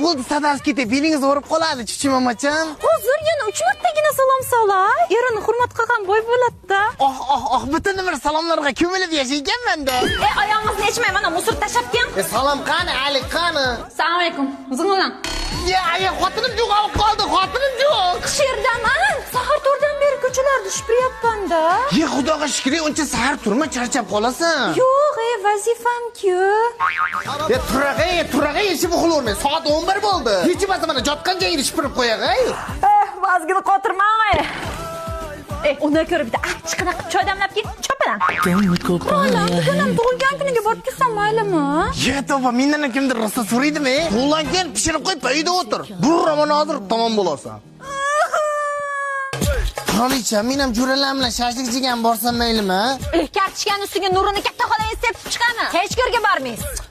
Bo'ldi, sadasi ketdi. Belingiz o'rib qoladi, chuchmamacham. Hozir yana 3 martagina salom solay. Erini hurmat qilgan boy bo'ladi-da. Butun umr salomlarga ko'milib yashayganman-da. Oyog'ingizni yechmay, mana musor tashlatgan. Salom qani, Ali qani? Assalomu alaykum. Zing'olang. Xotinim yo'qolib qoldi, xotinim yo'q. Sherdaman. Sahar to'rdan beri ko'chalarda shipiryapman-da. Xudoga shukr, uncha sahar turma, charchab qolasan. Yo'q, vazifam-ku. Turag'ay yashib uxlavermang. Soat 11 bo'ldi. Hech bo'lmasa mana jotgan joyingni shipirib qo'yag'ay. Vazgini qotirmang. Undan ko'ra bitta achchiqroq choy damlab ket, chopadan. Qolgan tug'ilgan kuniga borib kelsam maylimi? To'g'ri, mendan kimdir rosa so'raydimi? Tug'ilgan pishirib qo'yib, uyda o'tir. Burramon hozir tamom bo'lasan. Qolicha, men ham jo'ralar bilan shashlik yegan borsam maylimi? Kartoshkani ustiga nurini katta xolangiz sepib chiqami? Hech yerga bormaysiz.